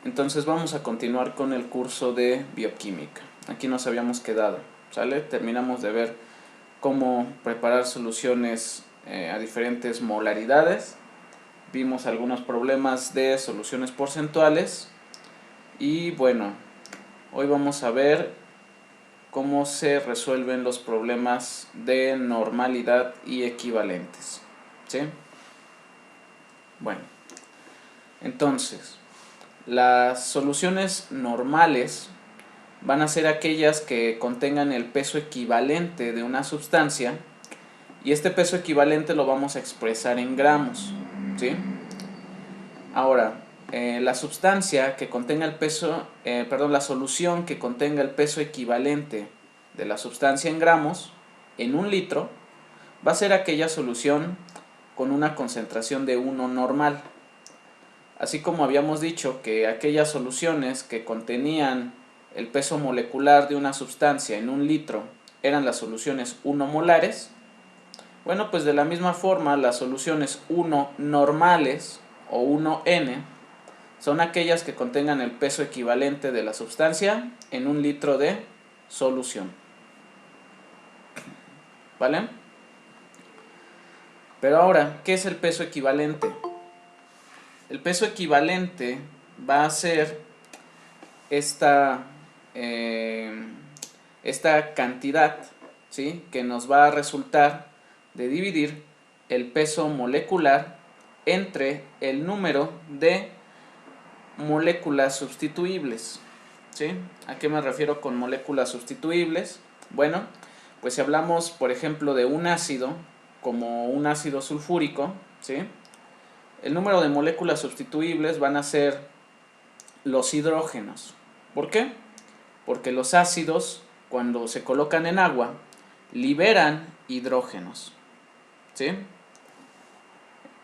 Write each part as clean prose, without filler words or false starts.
Entonces vamos a continuar con el curso de bioquímica. Aquí nos habíamos quedado, ¿sale? Terminamos de ver cómo preparar soluciones a diferentes molaridades. Vimos algunos problemas de soluciones porcentuales. Y bueno, hoy vamos a ver cómo se resuelven los problemas de normalidad y equivalentes, ¿sí? Bueno, entonces, las soluciones normales van a ser aquellas que contengan el peso equivalente de una sustancia, y este peso equivalente lo vamos a expresar en gramos, ¿sí? Ahora, la sustancia que contenga el peso, la solución que contenga el peso equivalente de la sustancia en gramos, en un litro, va a ser aquella solución con una concentración de 1 normal. Así como habíamos dicho que aquellas soluciones que contenían el peso molecular de una sustancia en un litro eran las soluciones 1 molares, bueno, pues de la misma forma las soluciones 1 normales o 1N son aquellas que contengan el peso equivalente de la sustancia en un litro de solución. ¿Vale? Pero ahora, ¿qué es el peso equivalente? El peso equivalente va a ser esta cantidad, ¿sí?, que nos va a resultar de dividir el peso molecular entre el número de moléculas sustituibles, ¿sí? ¿A qué me refiero con moléculas sustituibles? Bueno, pues si hablamos, por ejemplo, de un ácido, como un ácido sulfúrico, ¿sí?, el número de moléculas sustituibles van a ser los hidrógenos. ¿Por qué? Porque los ácidos, cuando se colocan en agua, liberan hidrógenos, ¿sí?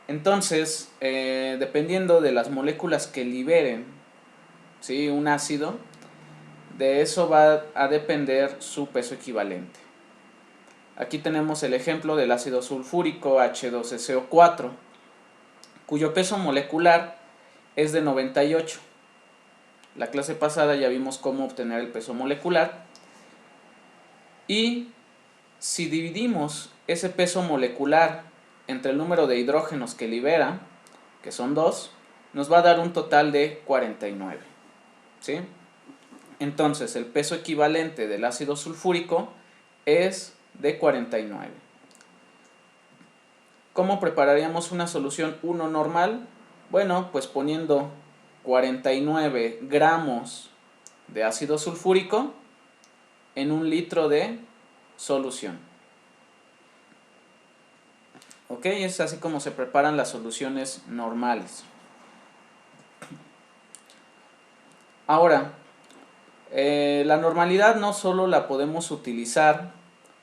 Entonces, dependiendo de las moléculas que liberen, ¿sí?, un ácido, de eso va a depender su peso equivalente. Aquí tenemos el ejemplo del ácido sulfúrico H2SO4, cuyo peso molecular es de 98. La clase pasada ya vimos cómo obtener el peso molecular. Y si dividimos ese peso molecular entre el número de hidrógenos que libera, que son 2, nos va a dar un total de 49, ¿sí? Entonces, el peso equivalente del ácido sulfúrico es de 49. ¿Cómo prepararíamos una solución 1 normal? Bueno, pues poniendo 49 gramos de ácido sulfúrico en un litro de solución. ¿Ok? Es así como se preparan las soluciones normales. Ahora, la normalidad no solo la podemos utilizar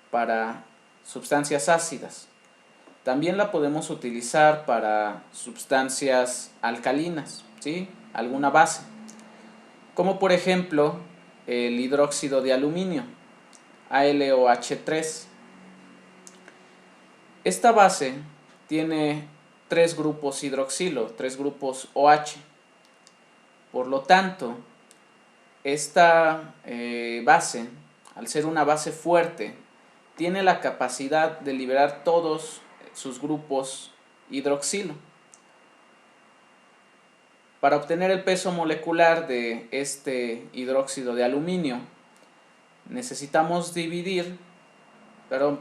para sustancias ácidas, también la podemos utilizar para sustancias alcalinas, ¿sí?, alguna base, como por ejemplo el hidróxido de aluminio, AlOH3. Esta base tiene 3 grupos hidroxilo, 3 grupos OH. Por lo tanto, esta base, al ser una base fuerte, tiene la capacidad de liberar todos sus grupos hidroxilo. Para obtener el peso molecular de este hidróxido de aluminio,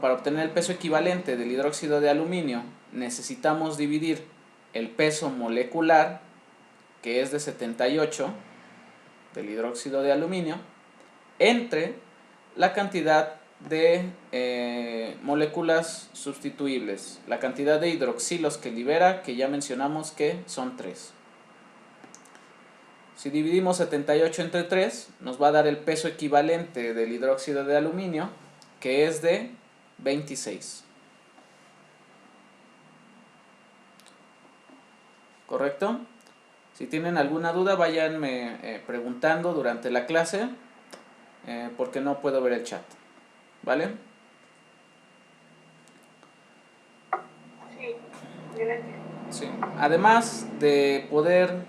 para obtener el peso equivalente del hidróxido de aluminio, necesitamos dividir el peso molecular, que es de 78, del hidróxido de aluminio, entre la cantidad de moléculas sustituibles, la cantidad de hidroxilos que libera, que ya mencionamos que son 3. Si dividimos 78 entre 3, nos va a dar el peso equivalente del hidróxido de aluminio, que es de 26. ¿Correcto? Si tienen alguna duda, váyanme preguntando durante la clase, porque no puedo ver el chat. ¿Vale? Sí, gracias. Sí. Además de poder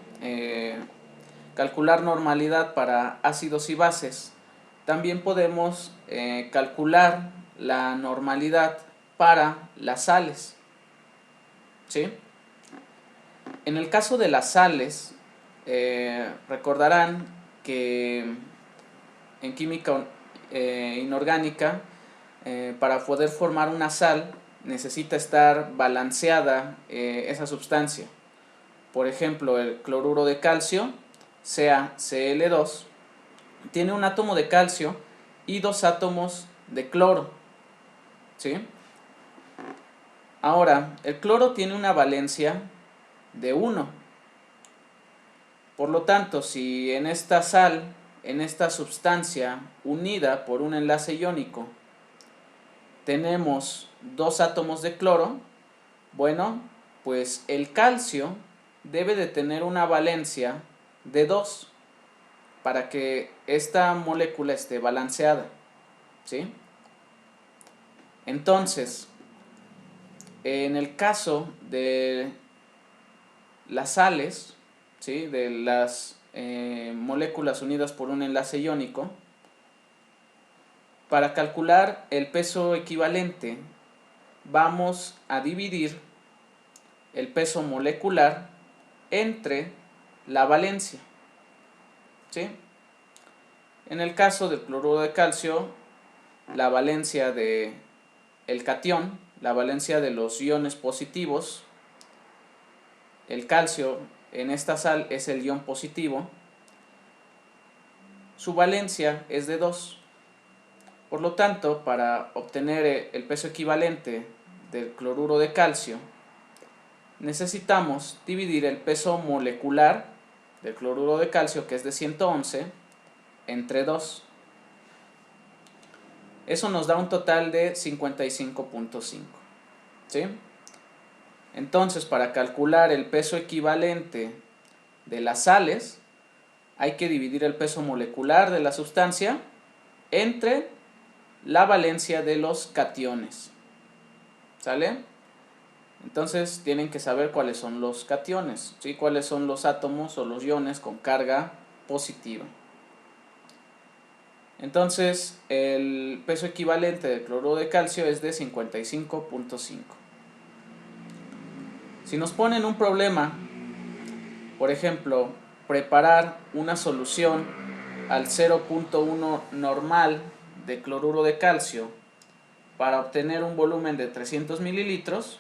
calcular normalidad para ácidos y bases, también podemos calcular la normalidad para las sales, ¿sí? En el caso de las sales, recordarán que en química inorgánica, para poder formar una sal necesita estar balanceada esa sustancia. Por ejemplo, el cloruro de calcio, CaCl2, tiene un átomo de calcio y 2 átomos de cloro, ¿sí? Ahora, el cloro tiene una valencia de 1. Por lo tanto, si en esta sal, en esta sustancia unida por un enlace iónico, tenemos 2 átomos de cloro, bueno, pues el calcio debe de tener una valencia de 2 para que esta molécula esté balanceada, ¿sí? Entonces, en el caso de las sales, ¿sí?, de las moléculas unidas por un enlace iónico, para calcular el peso equivalente vamos a dividir el peso molecular entre la valencia, ¿sí? En el caso del cloruro de calcio, la valencia del catión, la valencia de los iones positivos, el calcio en esta sal es el ion positivo, su valencia es de 2. Por lo tanto, para obtener el peso equivalente del cloruro de calcio, necesitamos dividir el peso molecular del cloruro de calcio, que es de 111, entre 2. Eso nos da un total de 55.5, ¿sí? Entonces, para calcular el peso equivalente de las sales, hay que dividir el peso molecular de la sustancia entre la valencia de los cationes, ¿sale? Entonces tienen que saber cuáles son los cationes, ¿sí? Cuáles son los átomos o los iones con carga positiva. Entonces el peso equivalente del cloruro de calcio es de 55.5. Si nos ponen un problema, por ejemplo, preparar una solución al 0.1 normal de cloruro de calcio para obtener un volumen de 300 mililitros,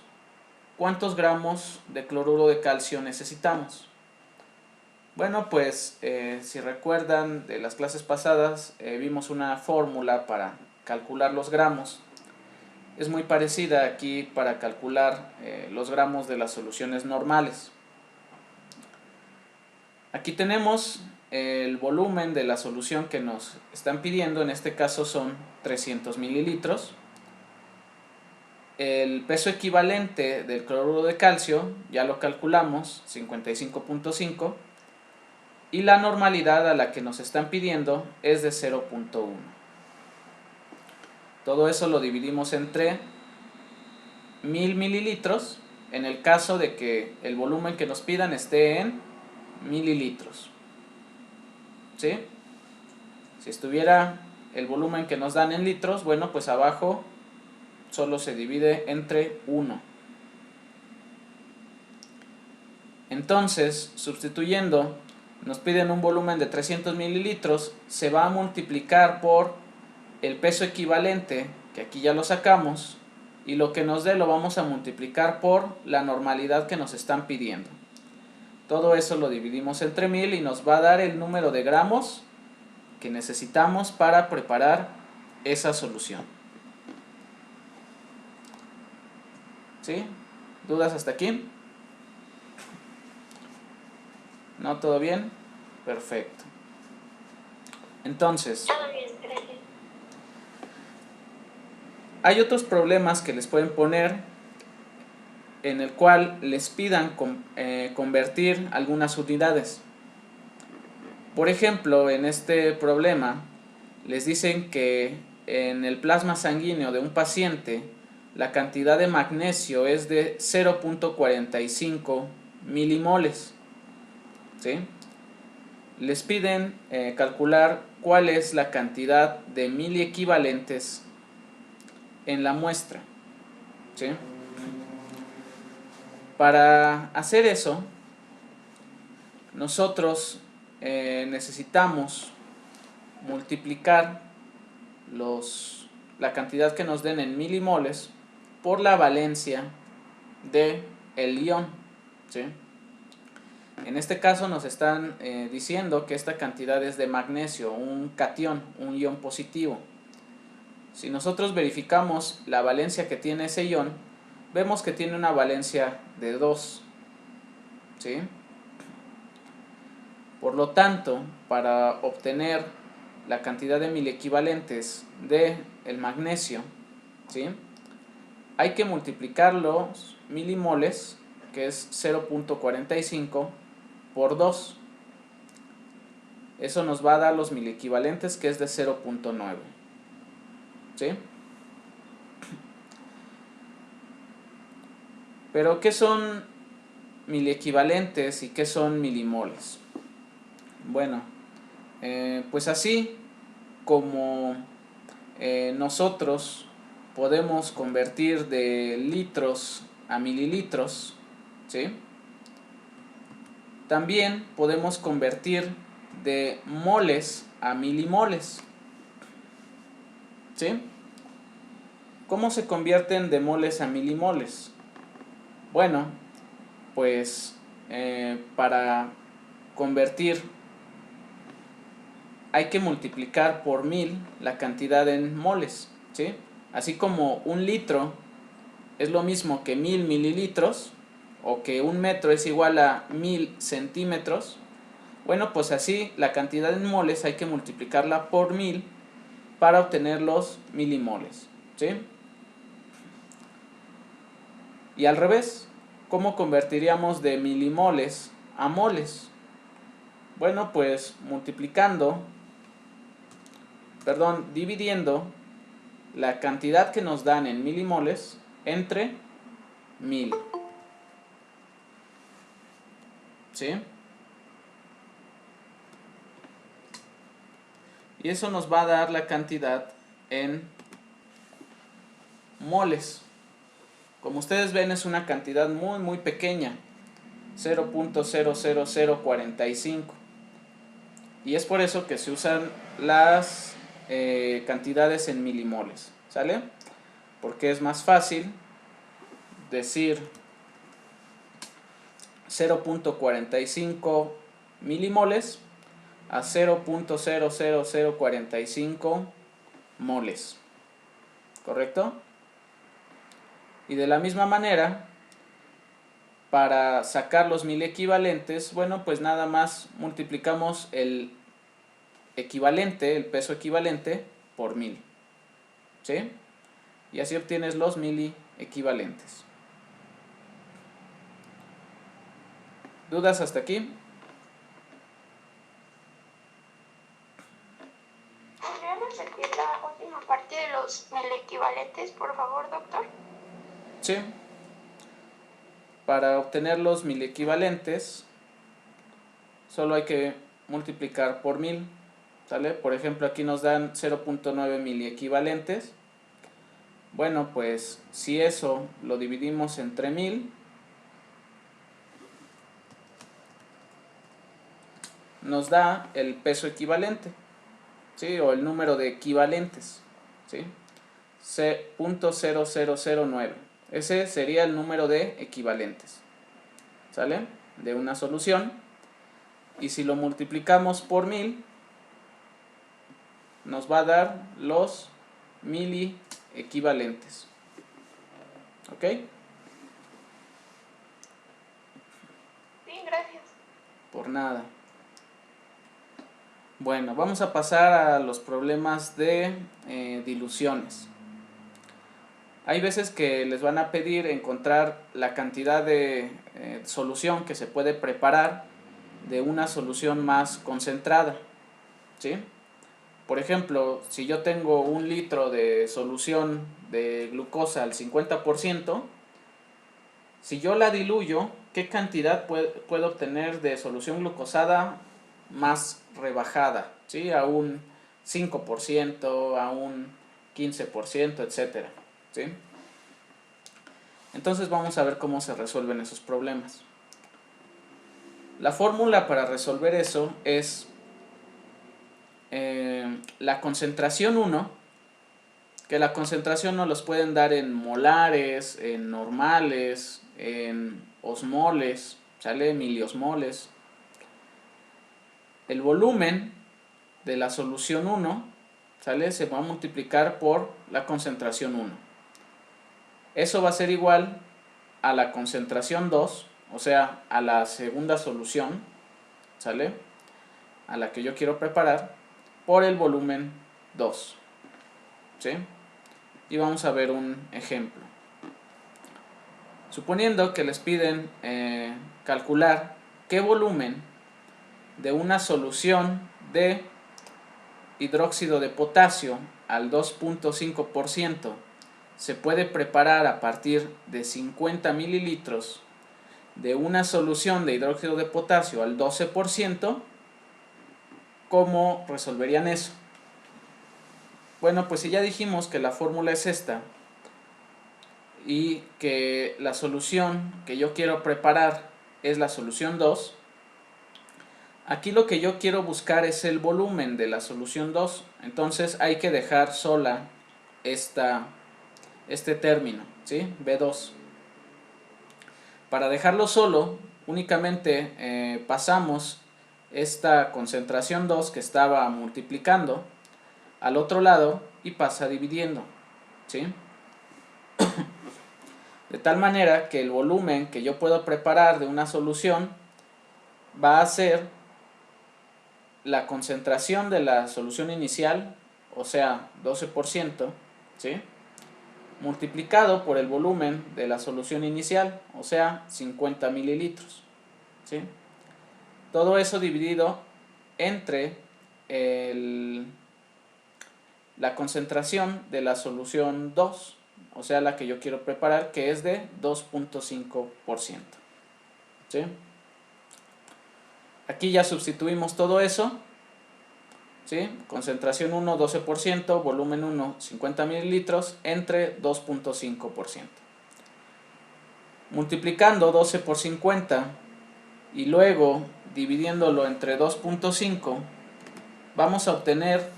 ¿cuántos gramos de cloruro de calcio necesitamos? Bueno, pues si recuerdan de las clases pasadas, vimos una fórmula para calcular los gramos. Es muy parecida aquí para calcular los gramos de las soluciones normales. Aquí tenemos el volumen de la solución que nos están pidiendo, en este caso son 300 mililitros. El peso equivalente del cloruro de calcio ya lo calculamos, 55.5, y la normalidad a la que nos están pidiendo es de 0.1. Todo eso lo dividimos entre 1000 mililitros en el caso de que el volumen que nos pidan esté en mililitros, ¿sí? Si estuviera el volumen que nos dan en litros, bueno, pues abajo solo se divide entre 1. Entonces, sustituyendo, nos piden un volumen de 300 mililitros, se va a multiplicar por el peso equivalente, que aquí ya lo sacamos, y lo que nos dé lo vamos a multiplicar por la normalidad que nos están pidiendo. Todo eso lo dividimos entre 1000 y nos va a dar el número de gramos que necesitamos para preparar esa solución. ¿Sí? ¿Dudas hasta aquí? ¿No? ¿Todo bien? Perfecto. Entonces, Todo bien, gracias. hay otros problemas que les pueden poner en el cual les pidan convertir algunas unidades. Por ejemplo, en este problema les dicen que en el plasma sanguíneo de un paciente la cantidad de magnesio es de 0.45 milimoles, ¿sí? les piden calcular cuál es la cantidad de miliequivalentes en la muestra, ¿sí? Para hacer eso, nosotros necesitamos multiplicar la cantidad que nos den en milimoles por la valencia del ion, ¿sí? En este caso nos están diciendo que esta cantidad es de magnesio, un catión, un ion positivo. Si nosotros verificamos la valencia que tiene ese ion, vemos que tiene una valencia de 2, ¿sí? Por lo tanto, para obtener la cantidad de miliequivalentes del magnesio, ¿sí?, hay que multiplicar los milimoles, que es 0.45, por 2. Eso nos va a dar los miliequivalentes, que es de 0.9. ¿Sí? Pero, ¿qué son miliequivalentes y qué son milimoles? Bueno, pues así como nosotros podemos convertir de litros a mililitros, ¿sí?, también podemos convertir de moles a milimoles, ¿sí? ¿Cómo se convierten de moles a milimoles? Bueno, pues para convertir hay que multiplicar por 1000 la cantidad en moles, ¿sí? Así como un litro es lo mismo que 1000 mililitros, o que un metro es igual a 1000 centímetros, bueno, pues así la cantidad en moles hay que multiplicarla por 1000 para obtener los milimoles, ¿sí? Y al revés, ¿cómo convertiríamos de milimoles a moles? Bueno, pues dividiendo la cantidad que nos dan en milimoles entre 1000, ¿sí? Y eso nos va a dar la cantidad en moles. Como ustedes ven, es una cantidad muy muy pequeña, 0.00045. Y es por eso que se usan las cantidades en milimoles, ¿sale? Porque es más fácil decir 0.45 milimoles a 0.00045 moles, ¿correcto? Y de la misma manera, para sacar los miliequivalentes, bueno, pues nada más multiplicamos el equivalente, el peso equivalente, por 1000, ¿sí? Y así obtienes los miliequivalentes. ¿Dudas hasta aquí? ¿Podría repetir la última parte de los miliequivalentes, por favor, doctor? Sí. Para obtener los miliequivalentes, solo hay que multiplicar por 1000, ¿sale? Por ejemplo, aquí nos dan 0.9 miliequivalentes. Bueno, pues si eso lo dividimos entre 1000, nos da el peso equivalente, ¿sí?, o el número de equivalentes, ¿sí?, 0.0009. Ese sería el número de equivalentes, ¿sale?, de una solución. Y si lo multiplicamos por 1000, nos va a dar los miliequivalentes. ¿Ok? Sí, gracias. Por nada. Bueno, vamos a pasar a los problemas de diluciones. Hay veces que les van a pedir encontrar la cantidad de solución que se puede preparar de una solución más concentrada, ¿sí? Por ejemplo, si yo tengo 1 litro de solución de glucosa al 50%, si yo la diluyo, ¿qué cantidad puedo obtener de solución glucosada más rebajada, ¿sí? A un 5%, a un 15%, etcétera, ¿sí? Entonces vamos a ver cómo se resuelven esos problemas. La fórmula para resolver eso es la concentración 1, que la concentración nos los pueden dar en molares, en normales, en osmoles, ¿sale? Miliosmoles. El volumen de la solución 1, ¿sale? Se va a multiplicar por la concentración 1. Eso va a ser igual a la concentración 2, o sea, a la segunda solución, ¿sale? A la que yo quiero preparar, por el volumen 2, ¿sí? Y vamos a ver un ejemplo. Suponiendo que les piden calcular qué volumen de una solución de hidróxido de potasio al 2.5% se puede preparar a partir de 50 mililitros de una solución de hidróxido de potasio al 12%, ¿cómo resolverían eso? Bueno, pues si ya dijimos que la fórmula es esta y que la solución que yo quiero preparar es la solución 2, aquí lo que yo quiero buscar es el volumen de la solución 2, entonces hay que dejar sola este término, ¿sí? B2. Para dejarlo solo, únicamente pasamos esta concentración 2 que estaba multiplicando al otro lado y pasa dividiendo, ¿sí? De tal manera que el volumen que yo puedo preparar de una solución va a ser la concentración de la solución inicial, o sea, 12%, ¿sí? Multiplicado por el volumen de la solución inicial, o sea, 50 mililitros, ¿sí? Todo eso dividido entre la concentración de la solución 2, o sea, la que yo quiero preparar, que es de 2.5%, ¿sí? Aquí ya sustituimos todo eso, ¿sí? Concentración 1, 12%, volumen 1, 50 mililitros, entre 2.5%. Multiplicando 12 por 50 y luego dividiéndolo entre 2.5, vamos a obtener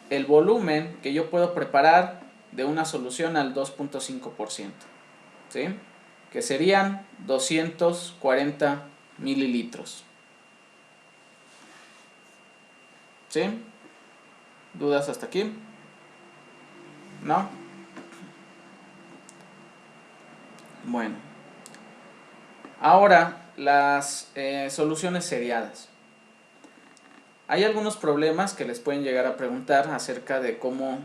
el volumen que yo puedo preparar de una solución al 2.5%, ¿sí? Que serían 240 mililitros. ¿Sí? ¿Dudas hasta aquí? ¿No? Bueno. Ahora, las soluciones seriadas. Hay algunos problemas que les pueden llegar a preguntar acerca de cómo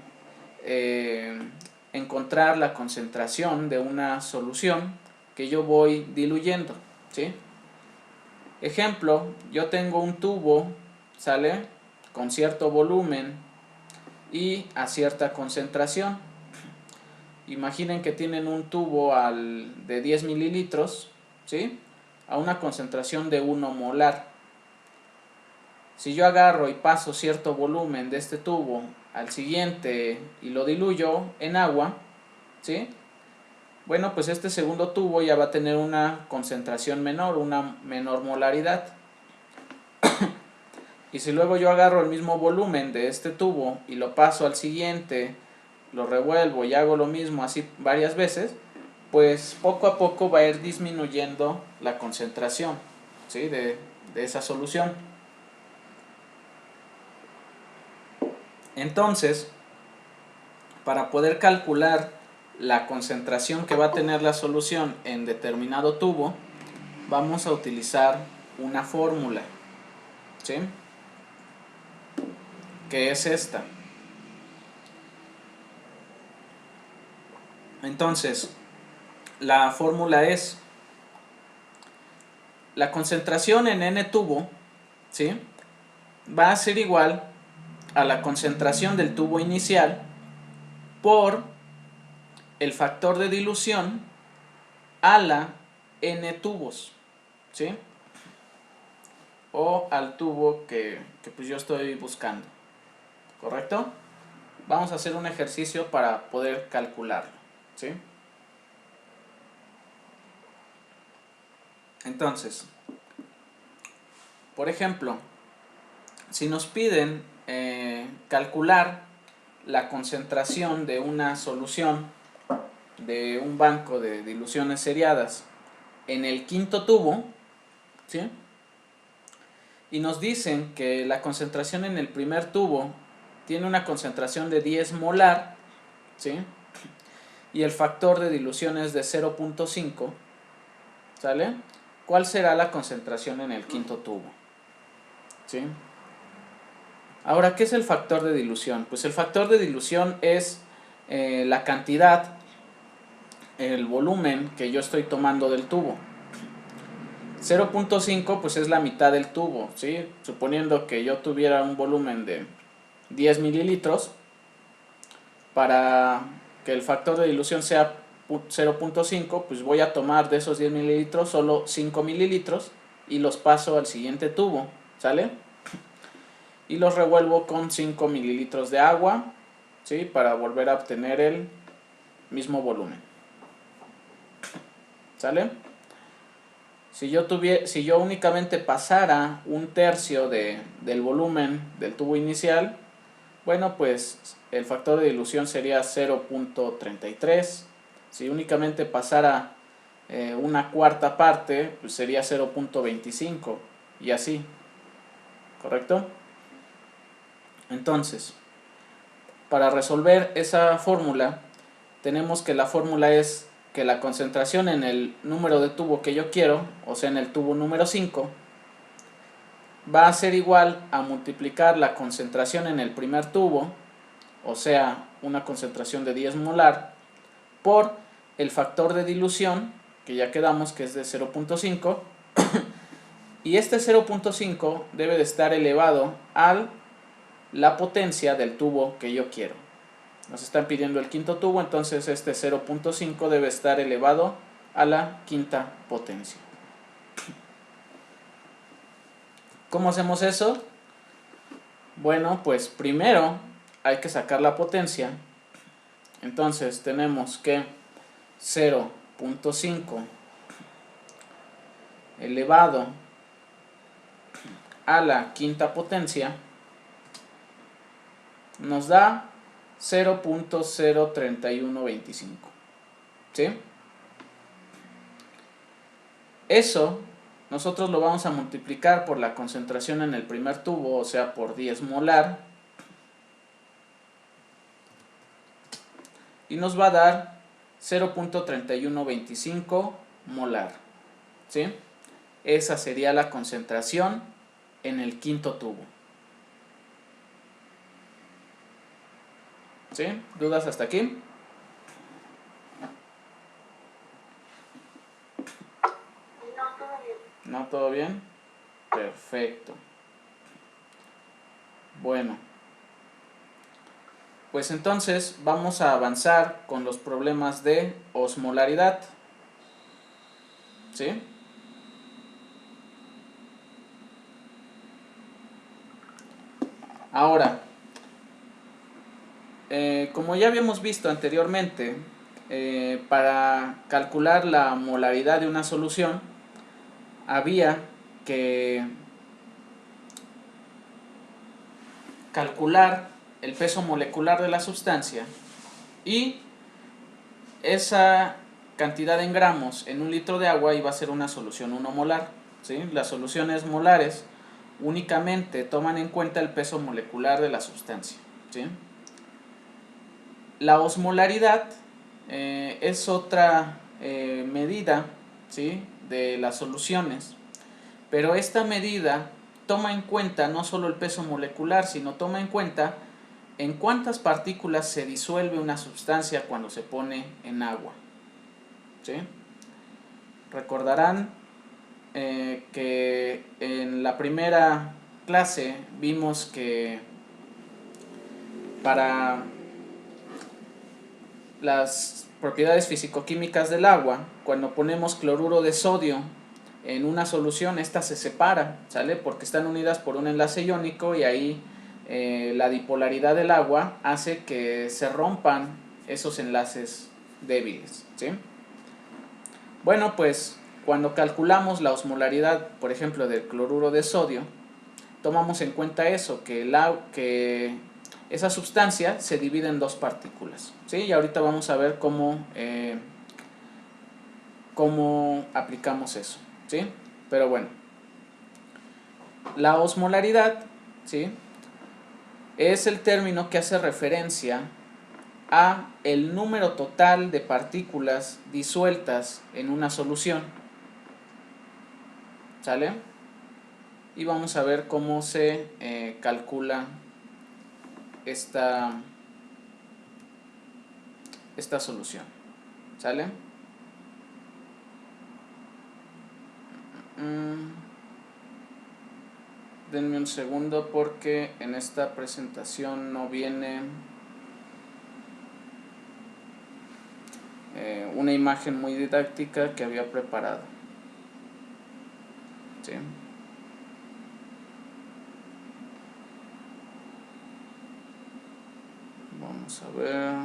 encontrar la concentración de una solución que yo voy diluyendo, ¿sí? Ejemplo, yo tengo un tubo, ¿sale? Con cierto volumen y a cierta concentración. Imaginen que tienen un tubo de 10 mililitros, ¿sí? A una concentración de 1 molar. Si yo agarro y paso cierto volumen de este tubo al siguiente y lo diluyo en agua, ¿sí? Bueno, pues este segundo tubo ya va a tener una concentración menor, una menor molaridad. Y si luego yo agarro el mismo volumen de este tubo y lo paso al siguiente, lo revuelvo y hago lo mismo así varias veces, pues poco a poco va a ir disminuyendo la concentración, ¿sí? de esa solución. Entonces, para poder calcular la concentración que va a tener la solución en determinado tubo, vamos a utilizar una fórmula, ¿sí? Que es esta. Entonces, la fórmula es la concentración en n tubo, ¿sí? Va a ser igual a la concentración del tubo inicial por el factor de dilución a la n tubos, ¿sí? o al tubo que pues yo estoy buscando, ¿correcto? Vamos a hacer un ejercicio para poder calcularlo, ¿sí? Entonces, por ejemplo, si nos piden calcular la concentración de una solución de un banco de diluciones seriadas en el quinto tubo, ¿sí? Y nos dicen que la concentración en el primer tubo tiene una concentración de 10 molar, ¿sí? Y el factor de dilución es de 0.5, ¿sale? ¿Cuál será la concentración en el quinto tubo? ¿Sí? Ahora, ¿qué es el factor de dilución? Pues el factor de dilución es la cantidad, el volumen que yo estoy tomando del tubo. 0.5 pues es la mitad del tubo, ¿sí? Suponiendo que yo tuviera un volumen de 10 mililitros, para que el factor de dilución sea 0.5, pues voy a tomar de esos 10 mililitros solo 5 mililitros y los paso al siguiente tubo, ¿sale? Y los revuelvo con 5 mililitros de agua, ¿sí? Para volver a obtener el mismo volumen, ¿sale? Si yo únicamente pasara un tercio del volumen del tubo inicial, bueno, pues el factor de dilución sería 0.33. Si únicamente pasara una cuarta parte, pues sería 0.25 y así, ¿correcto? Entonces, para resolver esa fórmula, tenemos que la fórmula es que la concentración en el número de tubo que yo quiero, o sea en el tubo número 5, va a ser igual a multiplicar la concentración en el primer tubo, o sea una concentración de 10 molar, por el factor de dilución, que ya quedamos que es de 0.5, y este 0.5 debe de estar elevado a la potencia del tubo que yo quiero. Nos están pidiendo el quinto tubo, entonces este 0.5 debe estar elevado a la quinta potencia. ¿Cómo hacemos eso? Bueno, pues primero hay que sacar la potencia. Entonces tenemos que 0.5 elevado a la quinta potencia nos da 0.03125, ¿sí? Eso nosotros lo vamos a multiplicar por la concentración en el primer tubo, o sea por 10 molar, y nos va a dar 0.3125 molar, ¿sí? Esa sería la concentración en el quinto tubo. ¿Sí? ¿Dudas hasta aquí? No, todo bien. ¿No? ¿Todo bien? Perfecto. Bueno, pues entonces vamos a avanzar con los problemas de osmolaridad. ¿Sí? Ahora, como ya habíamos visto anteriormente, para calcular la molaridad de una solución, había que calcular el peso molecular de la sustancia y esa cantidad en gramos en un litro de agua iba a ser una solución 1 molar, ¿sí? Las soluciones molares únicamente toman en cuenta el peso molecular de la sustancia, ¿sí? La osmolaridad es otra medida, ¿sí?, de las soluciones, pero esta medida toma en cuenta no solo el peso molecular, sino toma en cuenta en cuántas partículas se disuelve una sustancia cuando se pone en agua, ¿sí? Recordarán que en la primera clase vimos que para las propiedades fisicoquímicas del agua, cuando ponemos cloruro de sodio en una solución esta se separa, ¿sale? Porque están unidas por un enlace iónico y ahí la dipolaridad del agua hace que se rompan esos enlaces débiles, ¿sí? Bueno, pues cuando calculamos la osmolaridad, por ejemplo, del cloruro de sodio, tomamos en cuenta eso, que esa sustancia se divide en dos partículas, ¿sí? Y ahorita vamos a ver cómo aplicamos eso, ¿sí? Pero bueno, la osmolaridad, ¿sí?, es el término que hace referencia a el número total de partículas disueltas en una solución, ¿sale? Y vamos a ver cómo se calcula esta solución, ¿sale? Denme un segundo porque en esta presentación no viene una imagen muy didáctica que había preparado, ¿sí? Vamos a ver.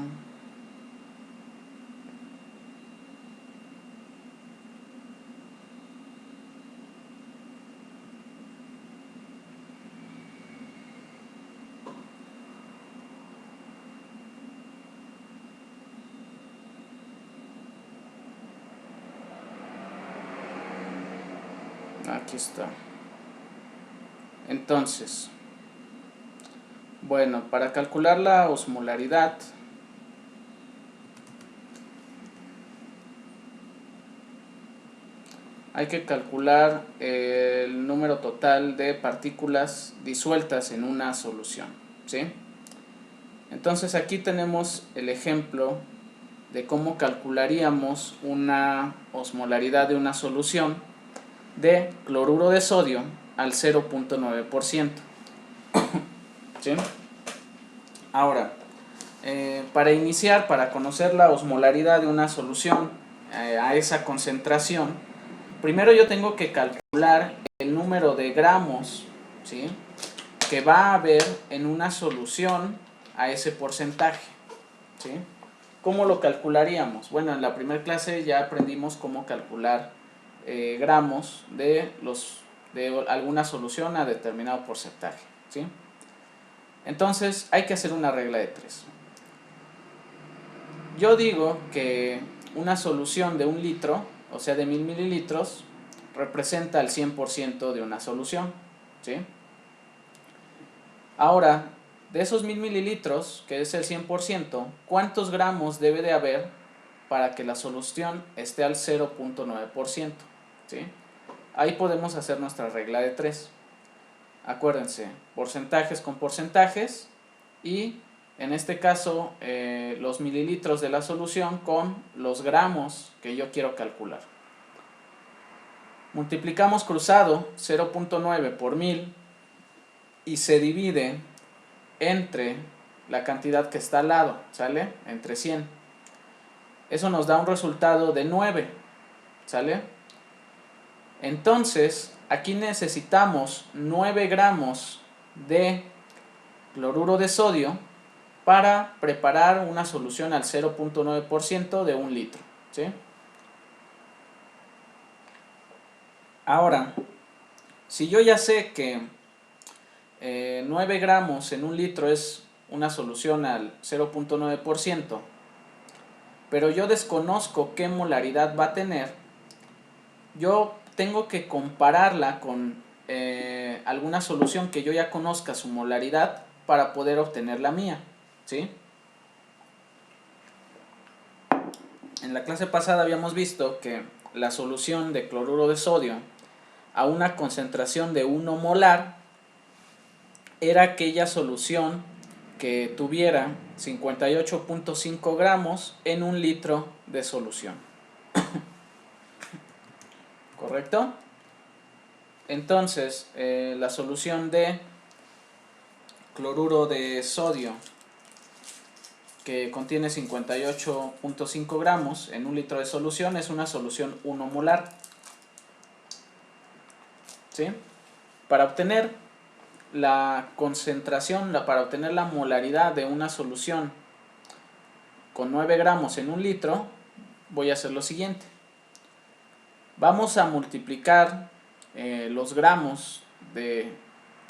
Aquí está. Entonces, bueno, para calcular la osmolaridad, hay que calcular el número total de partículas disueltas en una solución, ¿sí? Entonces aquí tenemos el ejemplo de cómo calcularíamos una osmolaridad de una solución de cloruro de sodio al 0.9%, ¿sí? Ahora, para iniciar, para conocer la osmolaridad de una solución a esa concentración, primero yo tengo que calcular el número de gramos, ¿sí?, que va a haber en una solución a ese porcentaje, ¿sí? ¿Cómo lo calcularíamos? Bueno, en la primera clase ya aprendimos cómo calcular gramos de alguna solución a determinado porcentaje, ¿sí? Entonces hay que hacer una regla de 3. Yo digo que una solución de 1 litro, o sea de 1000 mililitros, representa el 100% de una solución, ¿sí? Ahora, de esos 1000 mililitros, que es el 100%, ¿cuántos gramos debe de haber para que la solución esté al 0.9%? ¿Sí? Ahí podemos hacer nuestra regla de 3. Acuérdense, porcentajes con porcentajes y en este caso los mililitros de la solución con los gramos que yo quiero calcular. Multiplicamos cruzado 0.9 por 1000 y se divide entre la cantidad que está al lado, ¿sale? Entre 100. Eso nos da un resultado de 9, ¿sale? Entonces, aquí necesitamos 9 gramos de cloruro de sodio para preparar una solución al 0.9% de 1 litro, ¿sí? Ahora, si yo ya sé que 9 gramos en 1 litro es una solución al 0.9%, pero yo desconozco qué molaridad va a tener, yo tengo que compararla con alguna solución que yo ya conozca su molaridad para poder obtener la mía, ¿sí? En la clase pasada habíamos visto que la solución de cloruro de sodio a una concentración de 1 molar era aquella solución que tuviera 58.5 gramos en 1 litro de solución. ¿Correcto? Entonces, la solución de cloruro de sodio que contiene 58.5 gramos en 1 litro de solución es una solución 1 molar. ¿sí? Para obtener la concentración, para obtener la molaridad de una solución con 9 gramos en un litro, voy a hacer lo siguiente. Vamos a multiplicar los gramos de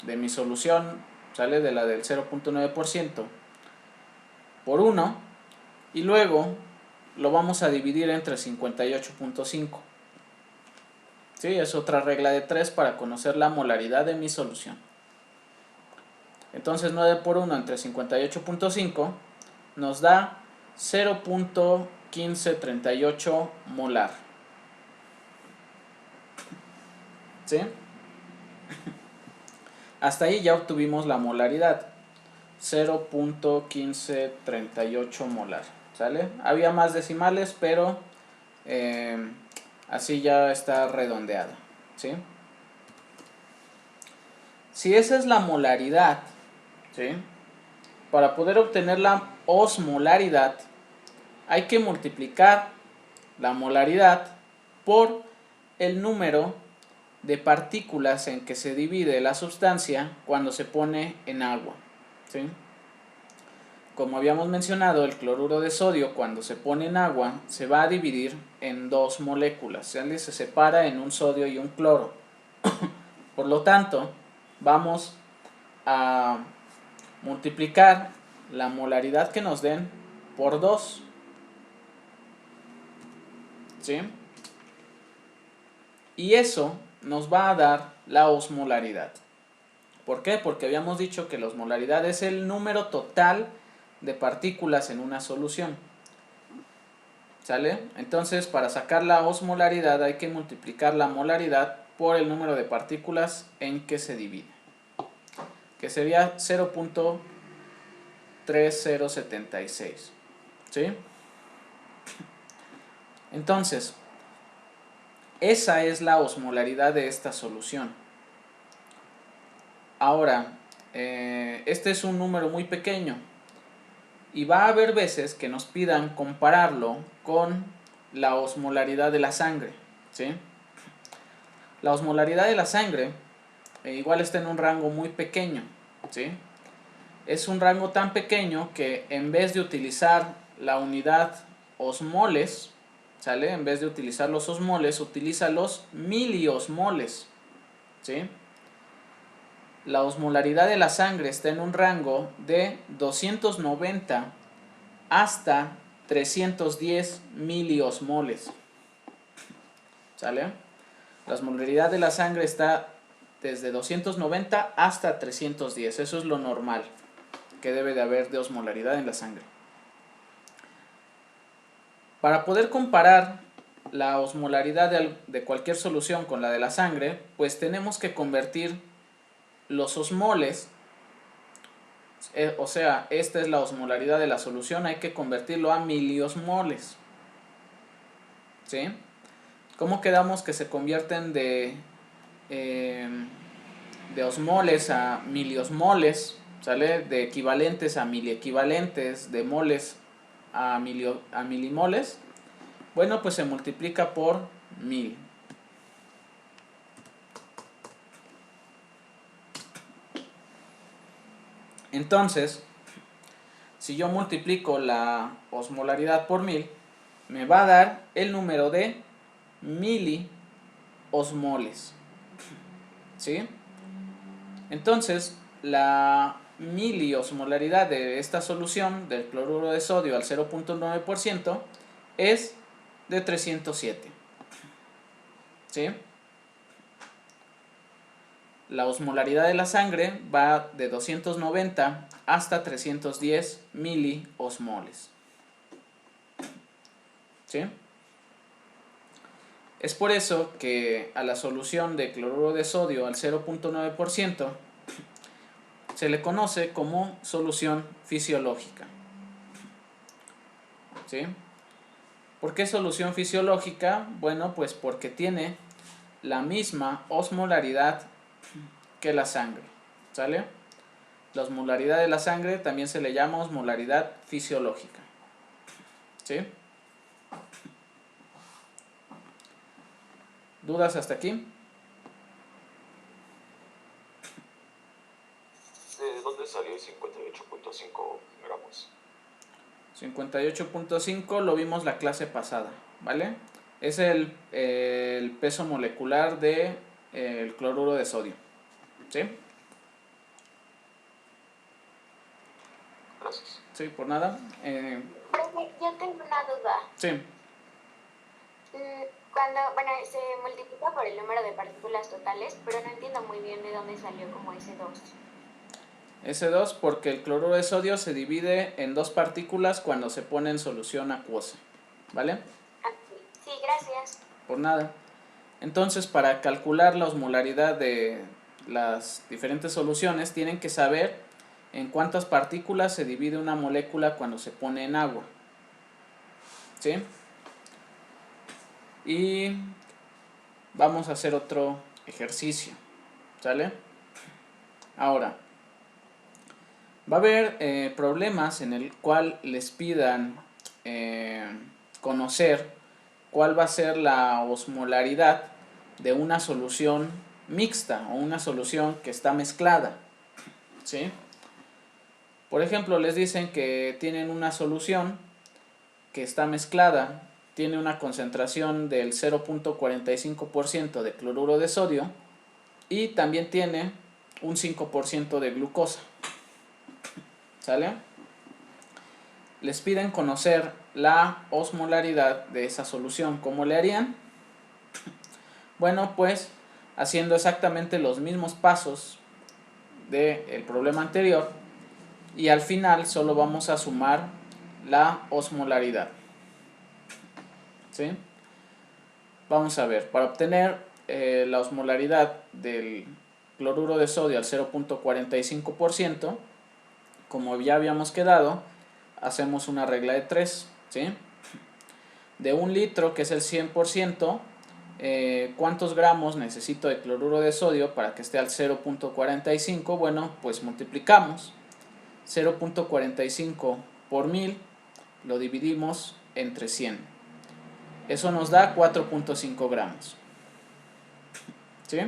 mi solución, ¿sale? De la del 0.9% por 1, y luego lo vamos a dividir entre 58.5. ¿Sí? Es otra regla de 3 para conocer la molaridad de mi solución. Entonces 9 por 1 entre 58.5 nos da 0.1538 molar. ¿Sí? Hasta ahí ya obtuvimos la molaridad, 0.1538 molar. ¿Sale? Había más decimales, pero así ya está redondeada. ¿Sí? Si esa es la molaridad, ¿sí? Para poder obtener la osmolaridad, hay que multiplicar la molaridad por el número de partículas en que se divide la sustancia cuando se pone en agua, ¿sí? Como habíamos mencionado, el cloruro de sodio cuando se pone en agua se va a dividir en dos moléculas, ¿sí? Se separa en un sodio y un cloro. Por lo tanto, vamos a multiplicar la molaridad que nos den por 2, ¿sí? Y eso nos va a dar la osmolaridad. ¿Por qué? Porque habíamos dicho que la osmolaridad es el número total de partículas en una solución. ¿Sale? Entonces, para sacar la osmolaridad hay que multiplicar la molaridad por el número de partículas en que se divide, que sería 0.3076. ¿Sí? Entonces, esa es la osmolaridad de esta solución. Ahora, este es un número muy pequeño y va a haber veces que nos pidan compararlo con la osmolaridad de la sangre, ¿sí? La osmolaridad de la sangre igual está en un rango muy pequeño, ¿sí? Es un rango tan pequeño que en vez de utilizar la unidad osmoles, ¿sale? En vez de utilizar los osmoles, utiliza los miliosmoles, ¿sí? La osmolaridad de la sangre está en un rango de 290 hasta 310 miliosmoles, ¿sale? La osmolaridad de la sangre está desde 290 hasta 310, eso es lo normal que debe de haber de osmolaridad en la sangre. Para poder comparar la osmolaridad de cualquier solución con la de la sangre, pues tenemos que convertir los osmoles, o sea, esta es la osmolaridad de la solución, hay que convertirlo a miliosmoles, ¿sí? ¿Cómo quedamos que se convierten de osmoles a miliosmoles? ¿Sale? De equivalentes a miliequivalentes, de moles a milimoles. Bueno, pues se multiplica por 1000. Entonces, si yo multiplico la osmolaridad por 1000, me va a dar el número de miliosmoles, ¿sí? Entonces, la miliosmolaridad de esta solución del cloruro de sodio al 0.9% es de 307, ¿sí? La osmolaridad de la sangre va de 290 hasta 310 miliosmoles, ¿sí? Es por eso que a la solución de cloruro de sodio al 0.9% se le conoce como solución fisiológica, ¿sí? ¿Por qué solución fisiológica? Bueno, pues porque tiene la misma osmolaridad que la sangre, ¿sale? La osmolaridad de la sangre también se le llama osmolaridad fisiológica, ¿sí? ¿Dudas hasta aquí? salió 58.5 gramos. 58.5 lo vimos la clase pasada, ¿vale? Es el peso molecular de el cloruro de sodio, ¿sí? Gracias. Sí, por nada. Profe, yo tengo una duda. Sí, Cuando, bueno, se multiplica por el número de partículas totales, pero no entiendo muy bien de dónde salió como ese 2. S2 porque el cloruro de sodio se divide en dos partículas cuando se pone en solución acuosa, ¿vale? Sí, gracias. Por nada. Entonces, para calcular la osmolaridad de las diferentes soluciones, tienen que saber en cuántas partículas se divide una molécula cuando se pone en agua, ¿sí? Y vamos a hacer otro ejercicio, ¿sale? Ahora, va a haber problemas en el cual les pidan conocer cuál va a ser la osmolaridad de una solución mixta o una solución que está mezclada, ¿sí? Por ejemplo, les dicen que tienen una solución que está mezclada, tiene una concentración del 0.45% de cloruro de sodio y también tiene un 5% de glucosa, ¿sale? Les piden conocer la osmolaridad de esa solución. ¿Cómo le harían? Bueno, pues haciendo exactamente los mismos pasos del problema anterior y al final solo vamos a sumar la osmolaridad, ¿sí? Vamos a ver, para obtener la osmolaridad del cloruro de sodio al 0.45%, como ya habíamos quedado, hacemos una regla de 3, ¿sí? De un litro, que es el 100%, ¿cuántos gramos necesito de cloruro de sodio para que esté al 0.45? Bueno, pues multiplicamos 0.45 por 1000, lo dividimos entre 100. Eso nos da 4.5 gramos, ¿sí?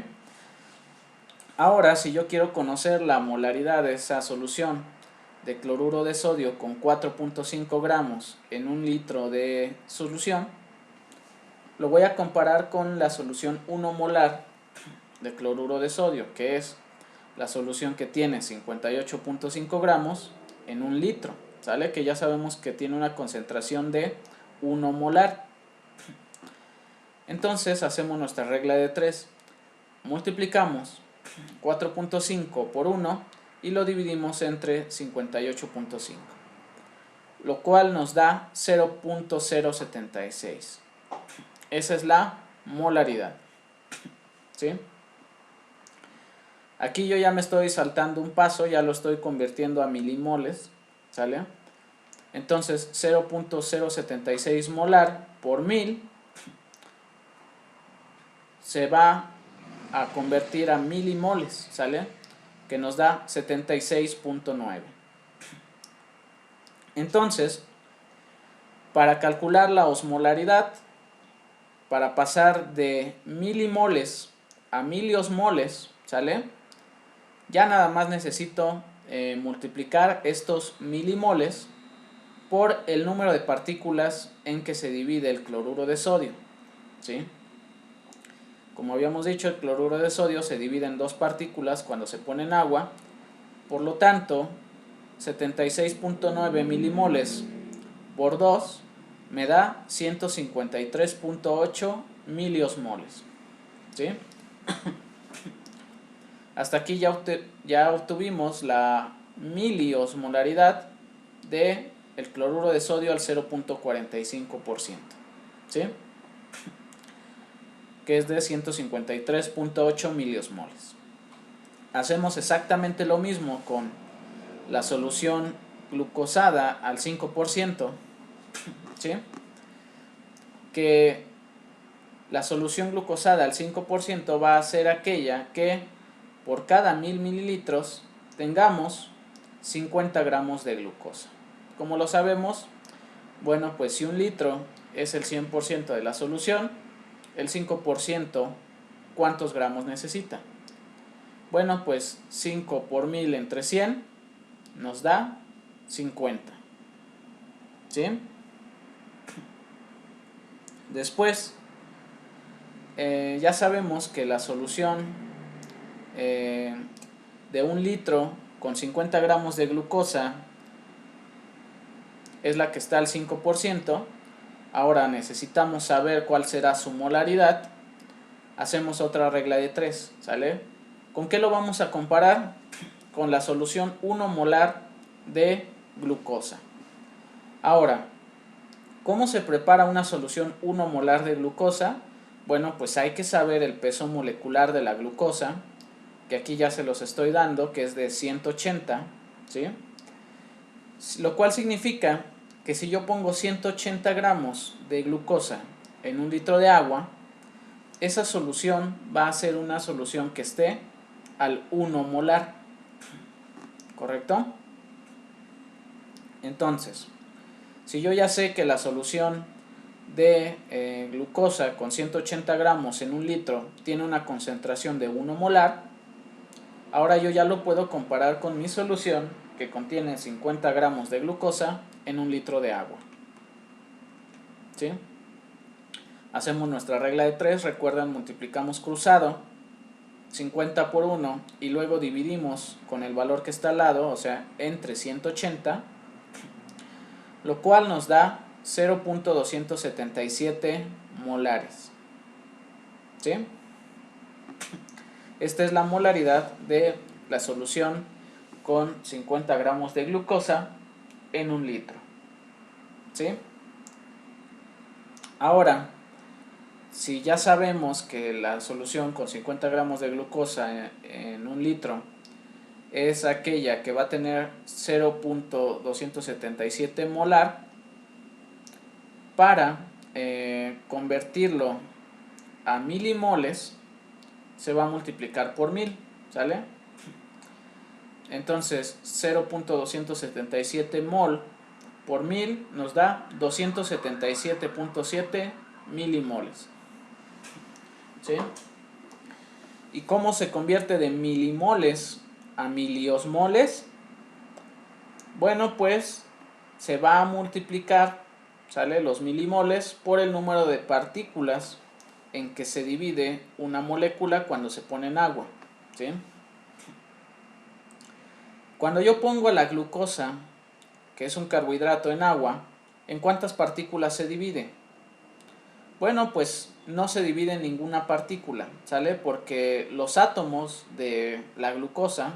Ahora, si yo quiero conocer la molaridad de esa solución de cloruro de sodio con 4.5 gramos en un litro de solución, lo voy a comparar con la solución 1 molar de cloruro de sodio, que es la solución que tiene 58.5 gramos en un litro, ¿sale? Que ya sabemos que tiene una concentración de 1 molar. Entonces hacemos nuestra regla de 3, multiplicamos 4.5 por 1 y lo dividimos entre 58.5, lo cual nos da 0.076. Esa es la molaridad, ¿sí? Aquí yo ya me estoy saltando un paso, ya lo estoy convirtiendo a milimoles, ¿sale? Entonces 0.076 molar por 1000 se va a convertir a milimoles, ¿sale? Que nos da 76.9. Entonces, para calcular la osmolaridad, para pasar de milimoles a miliosmoles, ¿sale? Ya nada más necesito multiplicar estos milimoles por el número de partículas en que se divide el cloruro de sodio, ¿sí? Como habíamos dicho, el cloruro de sodio se divide en dos partículas cuando se pone en agua, por lo tanto, 76.9 milimoles por 2 me da 153.8 miliosmoles, ¿sí? Hasta aquí ya obtuvimos la miliosmolaridad de el cloruro de sodio al 0.45%, ¿sí? Que es de 153.8 miliosmoles. Hacemos exactamente lo mismo con la solución glucosada al 5%, ¿sí? Que la solución glucosada al 5% va a ser aquella que por cada 1000 mililitros tengamos 50 gramos de glucosa. ¿Cómo lo sabemos? Bueno, pues si un litro es el 100% de la solución, el 5%, ¿cuántos gramos necesita? Bueno, pues 5 por 1000 entre 100 nos da 50. ¿Sí? Después, ya sabemos que la solución de 1 litro con 50 gramos de glucosa es la que está al 5%. Ahora necesitamos saber cuál será su molaridad. Hacemos otra regla de 3, ¿sale? ¿Con qué lo vamos a comparar? Con la solución 1 molar de glucosa. Ahora, ¿cómo se prepara una solución 1 molar de glucosa? Bueno, pues hay que saber el peso molecular de la glucosa, que aquí ya se los estoy dando, que es de 180, ¿sí? Lo cual significa que si yo pongo 180 gramos de glucosa en 1 litro de agua, esa solución va a ser una solución que esté al 1 molar, ¿correcto? Entonces, si yo ya sé que la solución de glucosa con 180 gramos en 1 litro tiene una concentración de 1 molar, ahora yo ya lo puedo comparar con mi solución que contiene 50 gramos de glucosa en 1 litro de agua. ¿Sí? Hacemos nuestra regla de 3, recuerdan, multiplicamos cruzado, 50 por 1, y luego dividimos con el valor que está al lado, o sea, entre 180, lo cual nos da 0.277 molares. ¿Sí? Esta es la molaridad de la solución con 50 gramos de glucosa en 1 litro. ¿Sí? Ahora, si ya sabemos que la solución con 50 gramos de glucosa en 1 litro es aquella que va a tener 0.277 molar, para convertirlo a milimoles se va a multiplicar por 1000, ¿sale? Entonces 0.277 mol por 1000 nos da 277.7 milimoles. ¿Sí? ¿Y cómo se convierte de milimoles a miliosmoles? Bueno, pues se va a multiplicar, ¿sale?, los milimoles por el número de partículas en que se divide una molécula cuando se pone en agua. ¿Sí? Cuando yo pongo la glucosa, que es un carbohidrato, en agua, ¿en cuántas partículas se divide? Bueno, pues no se divide en ninguna partícula, ¿sale? Porque los átomos de la glucosa,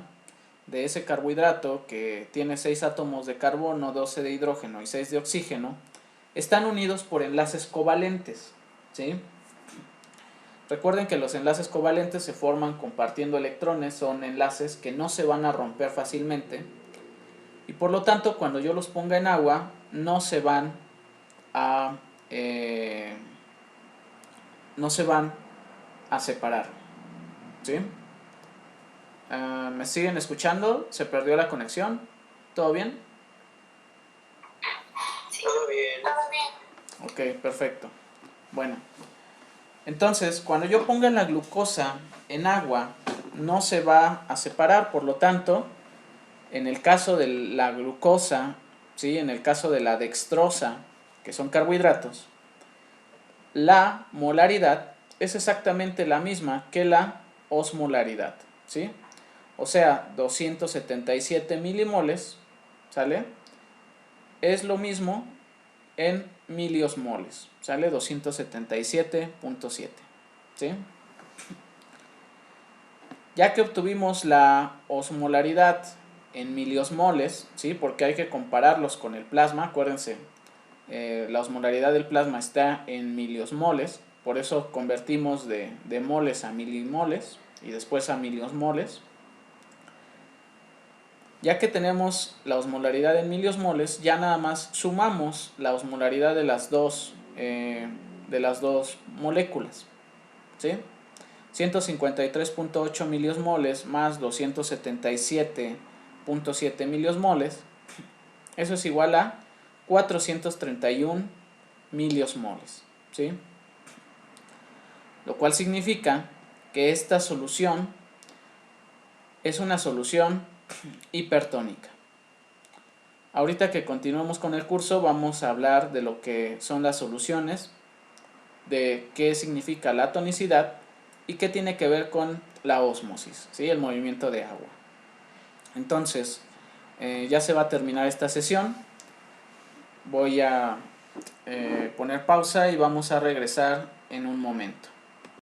de ese carbohidrato que tiene 6 átomos de carbono, 12 de hidrógeno y 6 de oxígeno, están unidos por enlaces covalentes, ¿sí? Recuerden que los enlaces covalentes se forman compartiendo electrones, son enlaces que no se van a romper fácilmente y por lo tanto cuando yo los ponga en agua no se van a separar. ¿Sí? ¿Me siguen escuchando? ¿Se perdió la conexión? ¿Todo bien? Sí, Todo bien. todo bien. Ok, perfecto. Bueno, entonces cuando yo ponga la glucosa en agua no se va a separar, por lo tanto, en el caso de la glucosa, ¿sí?, en el caso de la dextrosa, que son carbohidratos, la molaridad es exactamente la misma que la osmolaridad, ¿sí? O sea, 277 milimoles, ¿sale?, es lo mismo en miliosmoles, ¿sale? 277.7, ¿sí? Ya que obtuvimos la osmolaridad en miliosmoles, ¿sí?, porque hay que compararlos con el plasma, acuérdense, la osmolaridad del plasma está en miliosmoles, por eso convertimos de moles a milimoles y después a miliosmoles. Ya que tenemos la osmolaridad en miliosmoles, ya nada más sumamos la osmolaridad de las dos moléculas, ¿sí? 153.8 miliosmoles más 277.7 miliosmoles, eso es igual a 431 miliosmoles, ¿sí? Lo cual significa que esta solución es una solución hipertónica, Ahorita que continuemos con el curso vamos a hablar de lo que son las soluciones, de qué significa la tonicidad y qué tiene que ver con la ósmosis, ¿sí? El movimiento de agua. Entonces, ya se va a terminar esta sesión. Voy a poner pausa y vamos a regresar en un momento.